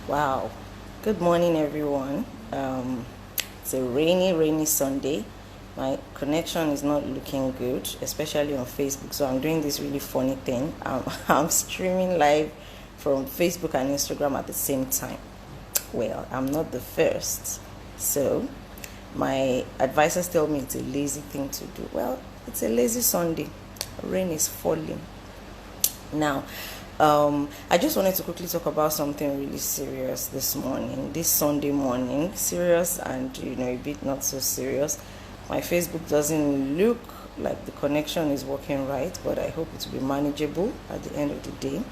Wow. Good morning, everyone. It's a rainy Sunday. My connection is not looking good, especially on Facebook. So I'm doing this really funny thing. I'm streaming live from Facebook and Instagram at the same time. Well, I'm not the first. So my advisors tell me it's a lazy thing to do. Well, it's a lazy Sunday. Rain is falling. Now, I just wanted to quickly talk about something really serious this morning, this Sunday morning. Serious and, a bit not so serious. My Facebook doesn't look like the connection is working right, but I hope it will be manageable at the end of the day.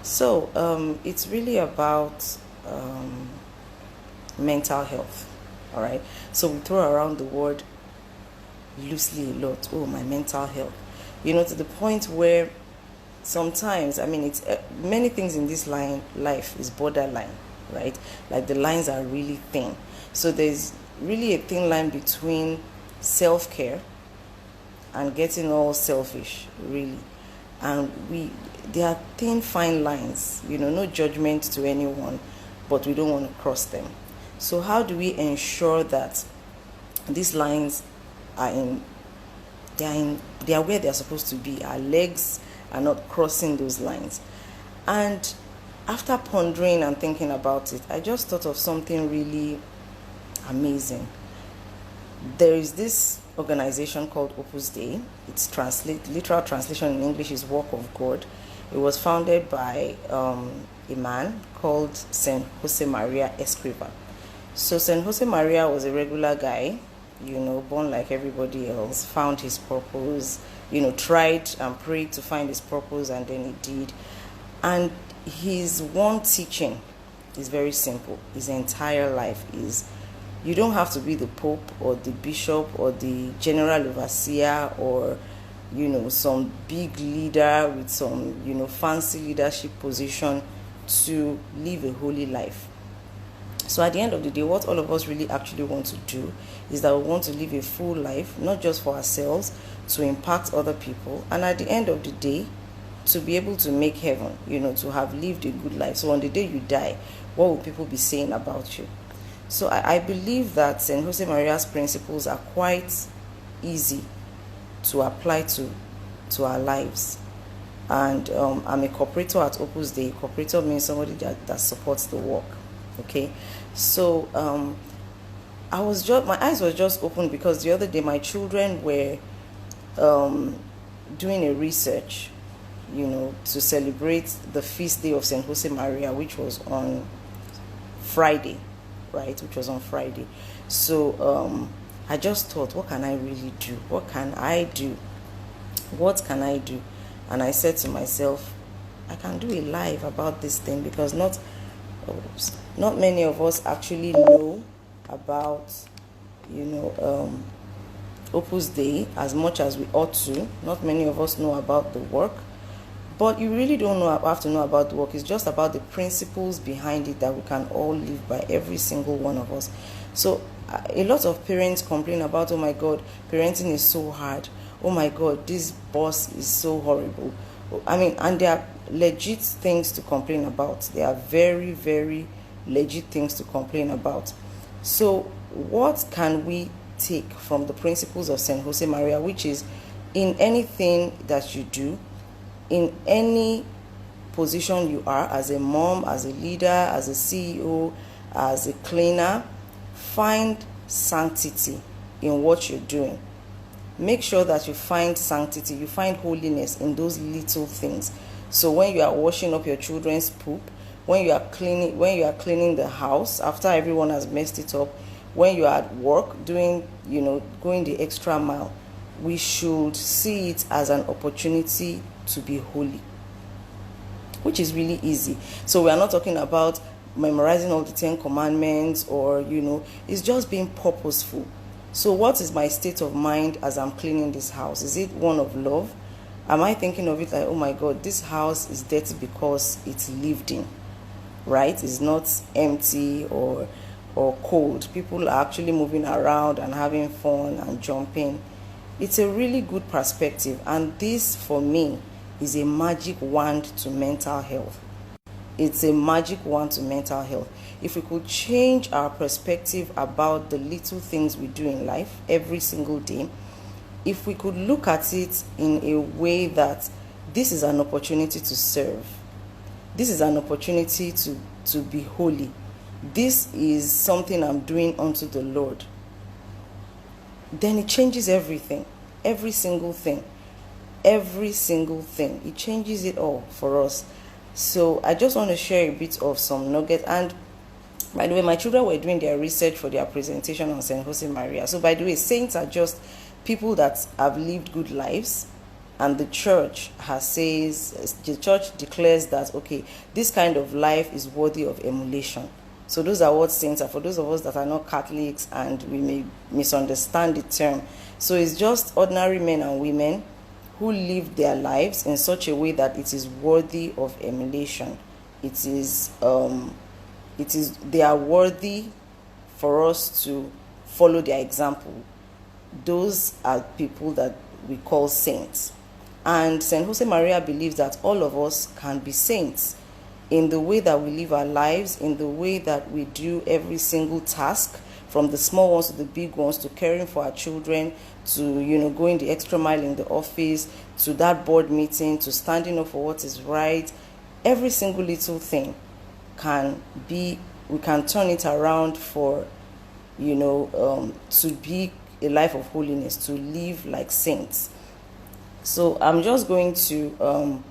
So, it's really about mental health, all right? So, we throw around the word loosely a lot. Oh, my mental health. To the point where sometimes, it's many things in this life is borderline, right? Like the lines are really thin. So there's really a thin line between self-care and getting all selfish, really. And there are thin, fine lines, no judgment to anyone, but we don't want to cross them. So how do we ensure that these lines are they are where they are supposed to be? Our legs are not crossing those lines. And after pondering and thinking about it, I just thought of something really amazing. There is this organization called Opus Dei. It's literal translation in English is work of God. It was founded by a man called Saint Josemaria Escriva. So Saint Josemaria was a regular guy, born like everybody else, found his purpose, tried and prayed to find his purpose, and then he did. And his one teaching is very simple. His entire life is, you don't have to be the Pope or the Bishop or the General Overseer or, some big leader with some, fancy leadership position to live a holy life. So at the end of the day, what all of us really actually want to do is that we want to live a full life, not just for ourselves, to impact other people, and at the end of the day, to be able to make heaven, to have lived a good life. So on the day you die, what will people be saying about you? So I believe that St. Josemaria's principles are quite easy to apply to our lives. And I'm a cooperator at Opus Dei. Cooperator means somebody that supports the work. Okay, so my eyes were just opened because the other day my children were doing a research, to celebrate the feast day of Saint Josemaria, which was on Friday, right? Which was on Friday. So I just thought, what can I really do? What can I do? What can I do? And I said to myself, I can do a live about this thing because not many of us actually know about, Opus Dei as much as we ought to. Not many of us know about the work, but you really don't have to know about the work. It's just about the principles behind it that we can all live by, every single one of us. So a lot of parents complain about, oh my God, parenting is so hard. Oh my God, this boss is so horrible. And there are legit things to complain about. There are very, very legit things to complain about. So what can we take from the principles of Saint Josemaria, which is, in anything that you do, in any position you are, as a mom, as a leader, as a CEO, as a cleaner, find sanctity in what you're doing. Make sure that you find sanctity, you find holiness in those little things. So when you are washing up your children's poop, when you are cleaning the house after everyone has messed it up, when you are at work doing, going the extra mile, we should see it as an opportunity to be holy, which is really easy. So we are not talking about memorizing all the 10 commandments or, it's just being purposeful. So what is my state of mind as I'm cleaning this house? Is it one of love? Am I thinking of it like, oh my God, this house is dirty because it's lived in, right? It's not empty or cold. People are actually moving around and having fun and jumping. It's a really good perspective, and this for me is a magic wand to mental health. It's a magic wand to mental health. If we could change our perspective about the little things we do in life every single day, if we could look at it in a way that this is an opportunity to serve, this is an opportunity to be holy, this is something I'm doing unto the Lord, then it changes everything, every single thing. It changes it all for us. So I just want to share a bit of some nuggets. And by the way, my children were doing their research for their presentation on Saint Jose Maria. So by the way, saints are just people that have lived good lives, and the church declares that, okay, this kind of life is worthy of emulation. So those are what saints are. For those of us that are not Catholics and we may misunderstand the term, so it's just ordinary men and women who live their lives in such a way that it is worthy of emulation. They are worthy for us to follow their example. Those are people that we call saints. And Saint Jose Maria believes that all of us can be saints in the way that we live our lives, in the way that we do every single task, from the small ones to the big ones, to caring for our children, to going the extra mile in the office, to that board meeting, to standing up for what is right. Every single little thing we can turn it around for to be a life of holiness, to live like saints. So I'm just going to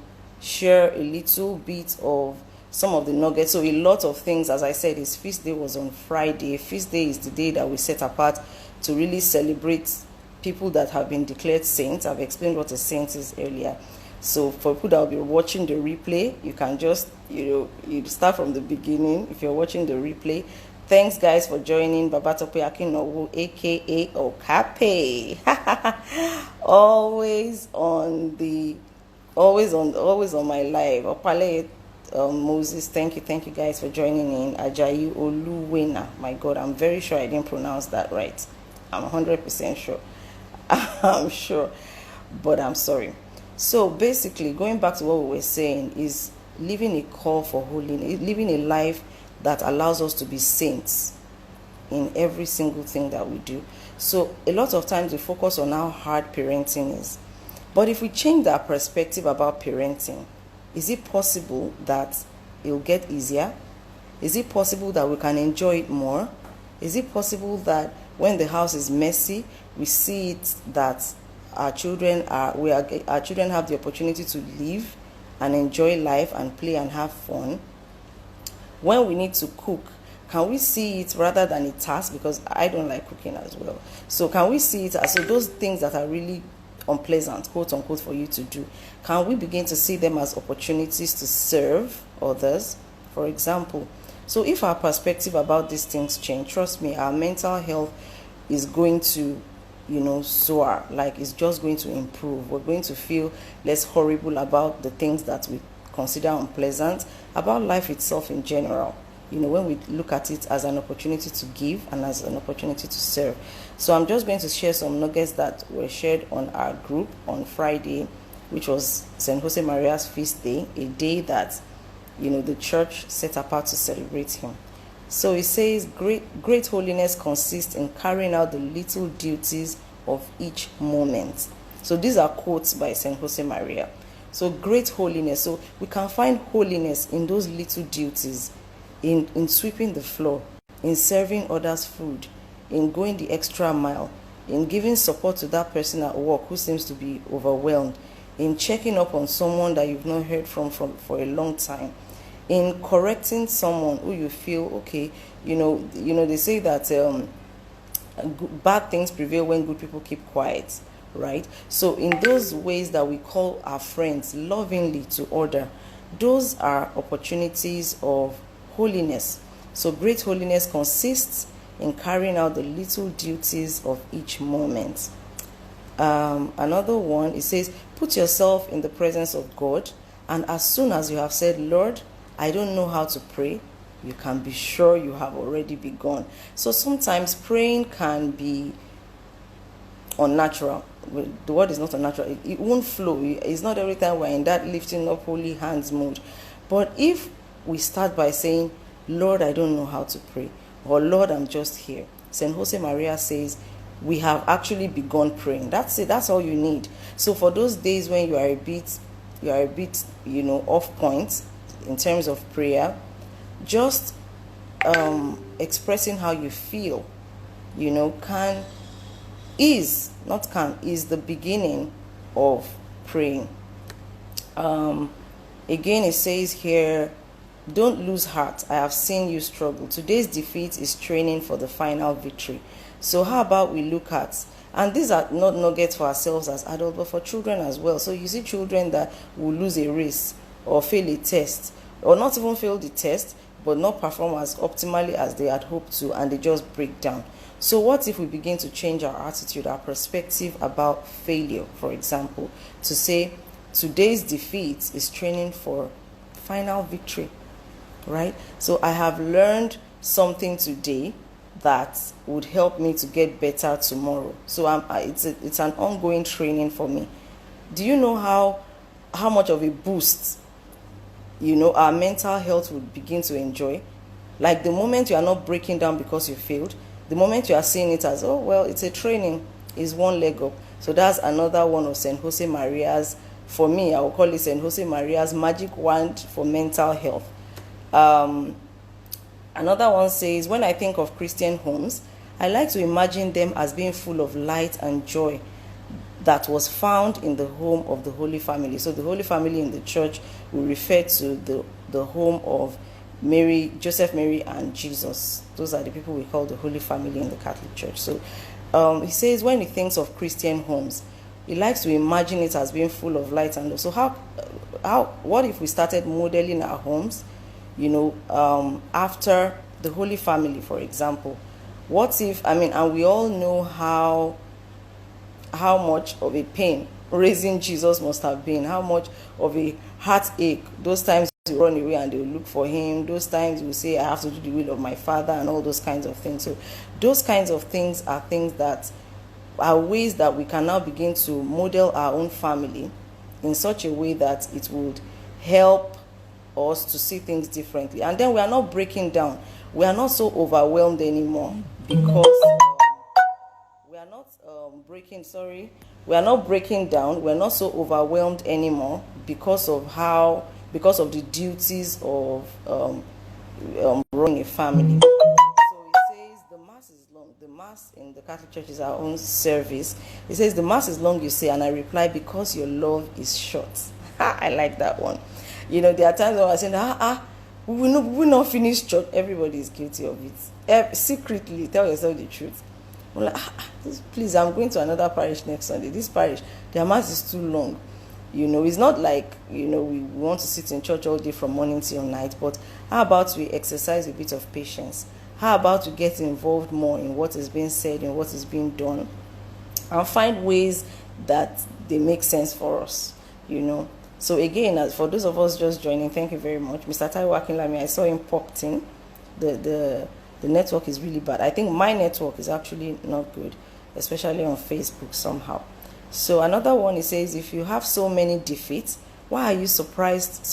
share a little bit of some of the nuggets. So a lot of things, as I said, his feast day was on Friday. Feast day is the day that we set apart to really celebrate people that have been declared saints. I've explained what a saint is earlier. So for people that will be watching the replay, you can just, you start from the beginning if you're watching the replay. Thanks, guys, for joining. Babatope Akinowu, aka Okape. always on my live. Opale Moses, thank you guys for joining in. Ajayi Oluwena, my God, I'm very sure I didn't pronounce that right. I'm 100% sure. I'm sure, but I'm sorry. So basically, going back to what we were saying, is living a call for holiness, living a life that allows us to be saints in every single thing that we do. So a lot of times we focus on how hard parenting is. But if we change our perspective about parenting, is it possible that it'll get easier? Is it possible that we can enjoy it more? Is it possible that when the house is messy, we see it that our children have the opportunity to live and enjoy life and play and have fun? When we need to cook, can we see it rather than a task? Because I don't like cooking as well. So can we see it as those things that are really unpleasant, quote unquote, for you to do? Can we begin to see them as opportunities to serve others, for example? So if our perspective about these things change, trust me, our mental health is going to soar. Like, it's just going to improve. We're going to feel less horrible about the things that we consider unpleasant, about life itself in general, when we look at it as an opportunity to give and as an opportunity to serve. So I'm just going to share some nuggets that were shared on our group on Friday, which was Saint Jose Maria's feast day, a day that the church set apart to celebrate him. So it says, great holiness consists in carrying out the little duties of each moment. So these are quotes by Saint Jose Maria. So great holiness. So we can find holiness in those little duties, in sweeping the floor, in serving others food, in going the extra mile, in giving support to that person at work who seems to be overwhelmed, in checking up on someone that you've not heard from for a long time, in correcting someone who you feel, okay, they say that bad things prevail when good people keep quiet, right? So in those ways that we call our friends lovingly to order, those are opportunities of holiness. So great holiness consists in carrying out the little duties of each moment. Another one, it says, put yourself in the presence of God, and as soon as you have said, Lord, I don't know how to pray, you can be sure you have already begun. So sometimes praying can be unnatural. The word is not unnatural. It won't flow. It's not every time we're in that lifting up holy hands mode. But if we start by saying, Lord, I don't know how to pray, or Lord, I'm just here. St. Jose Maria says, we have actually begun praying. That's it. That's all you need. So for those days when you are a bit, off point in terms of prayer, just expressing how you feel, is the beginning of praying. Again, it says here, don't lose heart. I have seen you struggle. Today's defeat is training for the final victory. So how about we look at, and these are not nuggets for ourselves as adults, but for children as well. So you see children that will lose a race or fail a test, or not even fail the test, but not perform as optimally as they had hoped to, and they just break down. So what if we begin to change our attitude, our perspective about failure, for example, to say today's defeat is training for final victory, right? So I have learned something today that would help me to get better tomorrow. So it's an ongoing training for me. Do you know how much of a boost our mental health would begin to enjoy? Like the moment you are not breaking down because you failed, the moment you are seeing it as, oh well, it's a training, is one leg up. So that's another one of St. Jose Maria's, for me I will call it St. Jose Maria's magic wand for mental health. Another one says, when I think of Christian homes, I like to imagine them as being full of light and joy that was found in the home of the Holy Family. So the Holy Family in the church will refer to the home of Mary, Joseph, Mary, and Jesus. Those are the people we call the Holy Family in the Catholic Church. So he says when he thinks of Christian homes, he likes to imagine it as being full of light and love. So what if we started modeling our homes, after the Holy Family, for example? What if, and we all know how much of a pain raising Jesus must have been, how much of a heartache. Those times you run away and they will look for him. Those times you will say, I have to do the will of my Father, and all those kinds of things. So those kinds of things are things that are ways that we can now begin to model our own family in such a way that it would help us to see things differently. And then we are not breaking down. We are not so overwhelmed anymore because we are not we are not breaking down. We are not so overwhelmed anymore because of the duties of running a family. So it says the mass is long. The mass in the Catholic Church is our own service. It says the mass is long, you say, and I reply, because your love is short. I like that one. There are times when I say, we will not finish church. Everybody is guilty of it. Secretly, tell yourself the truth. I'm like, please, I'm going to another parish next Sunday. This parish, their mass is too long. It's not like, we want to sit in church all day from morning till night, but how about we exercise a bit of patience? How about we get involved more in what is being said and what is being done, and find ways that they make sense for us, So again, as for those of us just joining, thank you very much. Mr. Taiwo Akinlami, I saw him popped in. The network is really bad. I think my network is actually not good, especially on Facebook somehow. So another one, it says, if you have so many defeats, why are you surprised?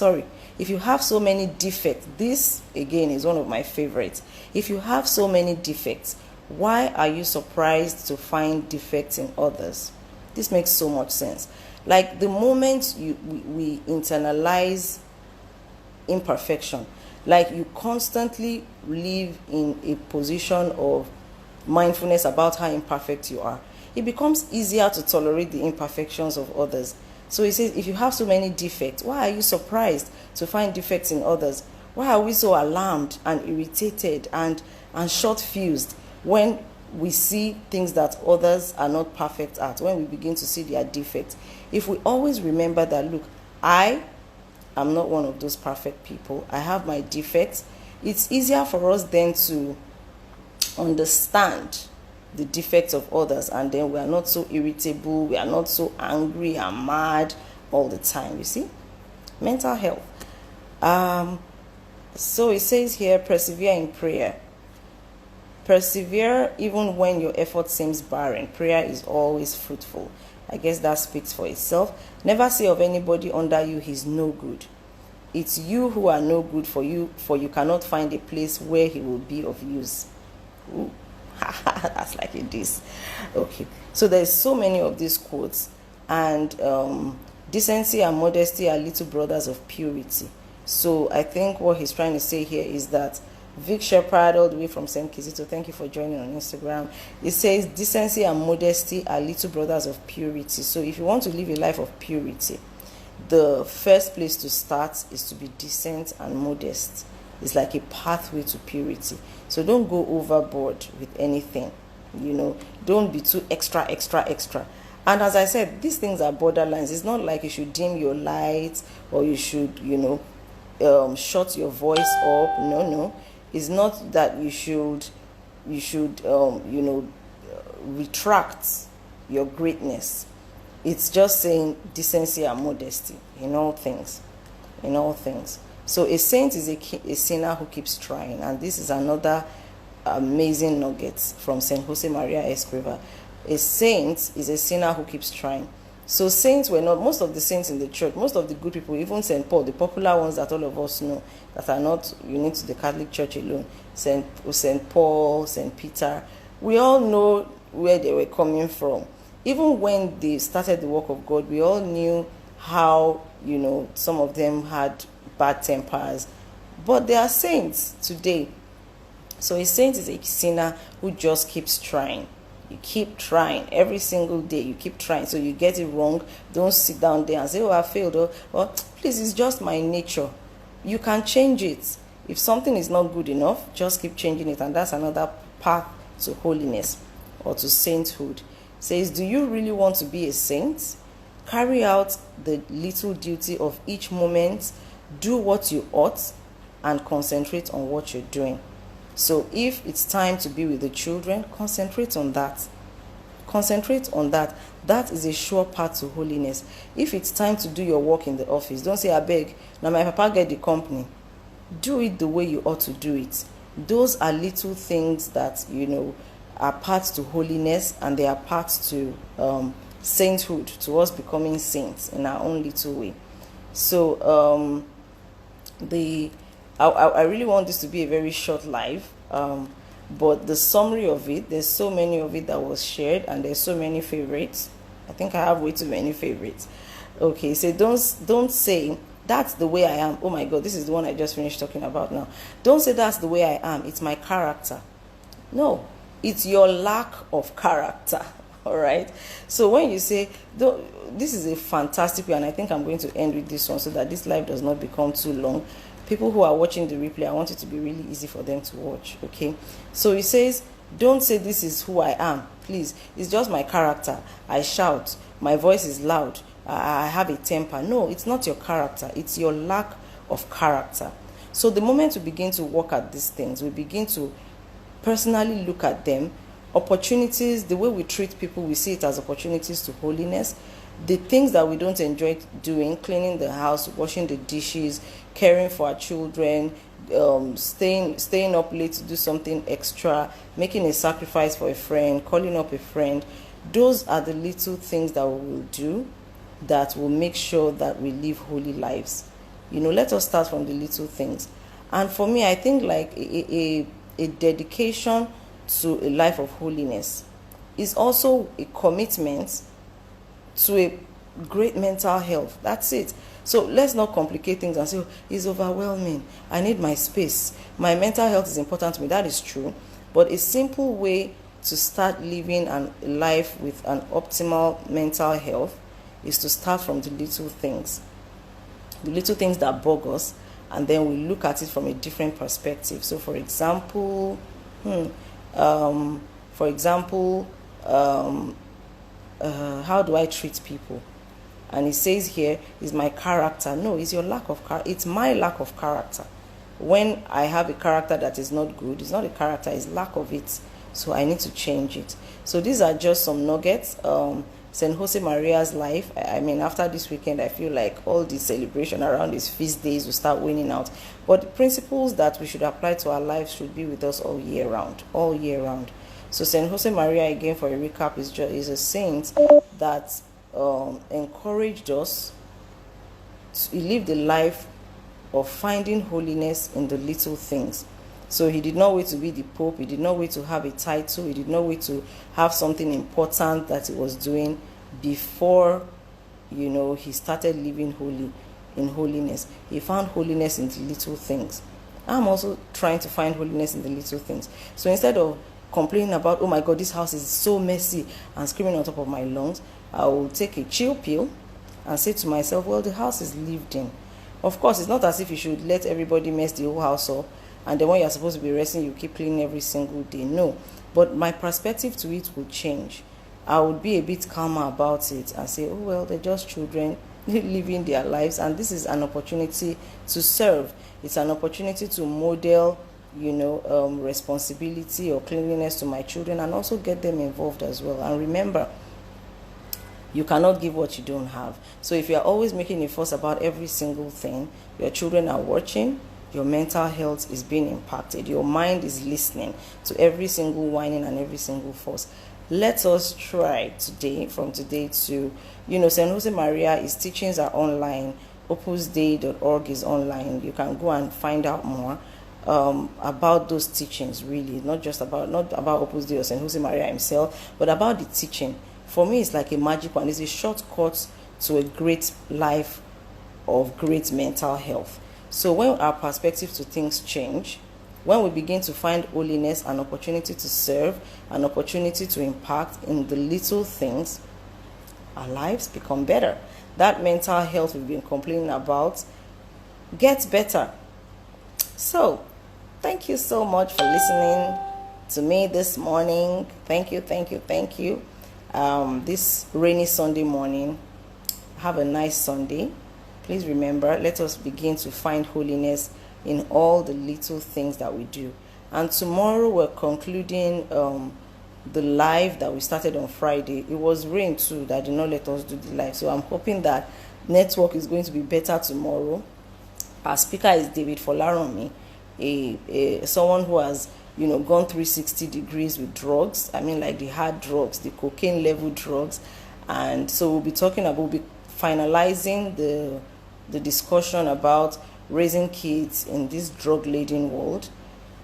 If you have so many defects, this again is one of my favorites. If you have so many defects, why are you surprised to find defects in others? This makes so much sense. Like the moment we internalize imperfection, like you constantly live in a position of mindfulness about how imperfect you are, it becomes easier to tolerate the imperfections of others. So he says, if you have so many defects, why are you surprised to find defects in others? Why are we so alarmed and irritated and short-fused when we see things that others are not perfect at, when we begin to see their defects? If we always remember that, look, I am not one of those perfect people. I have my defects. It's easier for us then to understand the defects of others, and then we are not so irritable, we are not so angry and mad all the time. You see? Mental health. So it says here, persevere in prayer. Persevere even when your effort seems barren. Prayer is always fruitful. I guess that speaks for itself. Never say of anybody under you he's no good. It's you who are no good, for you cannot find a place where he will be of use. Ooh. That's like a diss. Okay, so there's so many of these quotes, and decency and modesty are little brothers of purity. So I think what he's trying to say here is that Vic Shepherd, all the way from St. Kizito, thank you for joining on Instagram. It says decency and modesty are little brothers of purity. So if you want to live a life of purity, the first place to start is to be decent and modest. It's like a pathway to purity. So don't go overboard with anything. Don't be too extra. And as I said, these things are borderlines. It's not like you should dim your lights, or you should, shut your voice up. No. It's not that you should retract your greatness. It's just saying decency and modesty in all things. So a saint is a sinner who keeps trying. And this is another amazing nugget from Saint Jose Maria Escriva. A saint is a sinner who keeps trying. So saints were not, most of the saints in the church, most of the good people, even St. Paul, the popular ones that all of us know, that are not unique to the Catholic Church alone, St. Paul, St. Peter, we all know where they were coming from. Even when they started the work of God, we all knew how, some of them had bad tempers, but they are saints today. So a saint is a sinner who just keeps trying. You keep trying every single day. You keep trying. So you get it wrong. Don't sit down there and say, oh, I failed. Or please, it's just my nature. You can change it. If something is not good enough, just keep changing it. And that's another path to holiness or to sainthood. It says, do you really want to be a saint? Carry out the little duty of each moment. Do what you ought and concentrate on what you're doing. So if it's time to be with the children, concentrate on that. That is a sure path to holiness. If it's time to do your work in the office, don't say, I beg, now my papa get the company. Do it the way you ought to do it. Those are little things that, are paths to holiness, and they are paths to sainthood, to us becoming saints in our own little way. So I really want this to be a very short live, but the summary of it, there's so many of it that was shared, and there's so many favorites. I think I have way too many favorites. Okay, so don't say that's the way I am. Oh my God, this is the one I just finished talking about now. Don't say that's the way I am. It's my character. No, it's your lack of character. All right. So when you say, this is a fantastic way, and I think I'm going to end with this one so that this live does not become too long. People who are watching the replay, I want it to be really easy for them to watch. Okay. So it says, don't say this is who I am. Please. It's just my character. I shout. My voice is loud. I have a temper. No, it's not your character. It's your lack of character. So the moment we begin to work at these things, we begin to personally look at them. Opportunities, the way we treat people, we see it as opportunities to holiness. The things that we don't enjoy doing, cleaning the house, washing the dishes, caring for our children, staying up late to do something extra, making a sacrifice for a friend, calling up a friend, those are the little things that we will do that will make sure that we live holy lives. Let us start from the little things. And for me, I think like a dedication to a life of holiness is also a commitment to a great mental health. That's it. So let's not complicate things and say, it's overwhelming. I need my space. My mental health is important to me. That is true. But a simple way to start living a life with an optimal mental health is to start from the little things. The little things that bug us, and then we look at it from a different perspective. So for example, how do I treat people? And it says here, is my character. No, it's your lack of character. It's my lack of character. When I have a character that is not good, it's not a character, it's lack of it. So I need to change it. So these are just some nuggets. St. Jose Maria's life, I mean, after this weekend, I feel like all the celebration around his feast days will start winning out. But the principles that we should apply to our lives should be with us all year round. So St. Jose Maria, again, for a recap, is a saint that encouraged us. He lived a life of finding holiness in the little things. So he did not wait to be the Pope. He did not wait to have a title. He did not wait to have something important that he was doing before, he started living in holiness. He found holiness in the little things. I'm also trying to find holiness in the little things. So instead of complaining about, oh my God, this house is so messy, and screaming on top of my lungs, I will take a chill pill and say to myself, well, the house is lived in. Of course, it's not as if you should let everybody mess the whole house up, and then when you're supposed to be resting, you keep cleaning every single day. No, but my perspective to it will change. I would be a bit calmer about it and say, oh well, they're just children living their lives, and this is an opportunity to serve. It's an opportunity to model responsibility or cleanliness to my children, and also get them involved as well. And remember, you cannot give what you don't have. So if you're always making a fuss about every single thing, your children are watching, your mental health is being impacted, your mind is listening to every single whining and every single fuss. Let us try from today to, St. Jose Maria, his teachings are online. opusdei.org is online. You can go and find out more about those teachings, really, not about Opus Dei or St. Jose Maria himself, but about the teaching. For me, it's like a magic one. It's a shortcut to a great life of great mental health. So when our perspective to things change, when we begin to find holiness, an opportunity to serve, an opportunity to impact in the little things, our lives become better. That mental health we've been complaining about gets better. So, thank you so much for listening to me this morning. Thank you. This rainy Sunday morning, have a nice Sunday. Please remember, let us begin to find holiness in all the little things that we do. And tomorrow we're concluding the live that we started on Friday. It was rain too that did not let us do the live. So I'm hoping that network is going to be better tomorrow. Our speaker is David Folaranmi, someone who has gone 360 degrees with drugs. I mean, like the hard drugs, the cocaine level drugs. And so we'll be finalizing the discussion about raising kids in this drug-laden world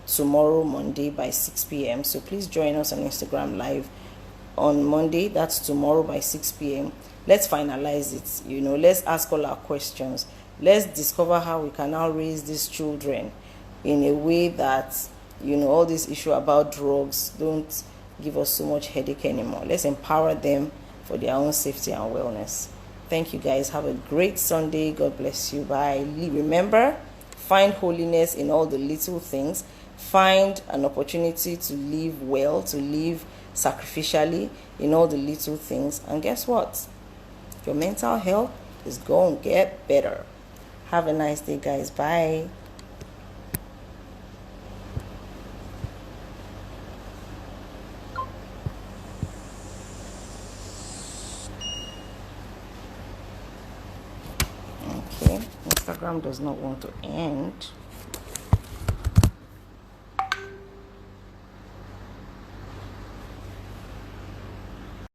tomorrow, Monday, by 6 p.m. So please join us on Instagram Live on Monday. That's tomorrow by 6 p.m. Let's finalize it. Let's ask all our questions. Let's discover how we can now raise these children in a way that, all this issue about drugs don't give us so much headache anymore. Let's empower them for their own safety and wellness. Thank you guys. Have a great Sunday. God bless you. Bye. Remember, find holiness in all the little things. Find an opportunity to live well, to live sacrificially in all the little things. And guess what? Your mental health is going to get better. Have a nice day, guys. Bye. Okay, Instagram does not want to end.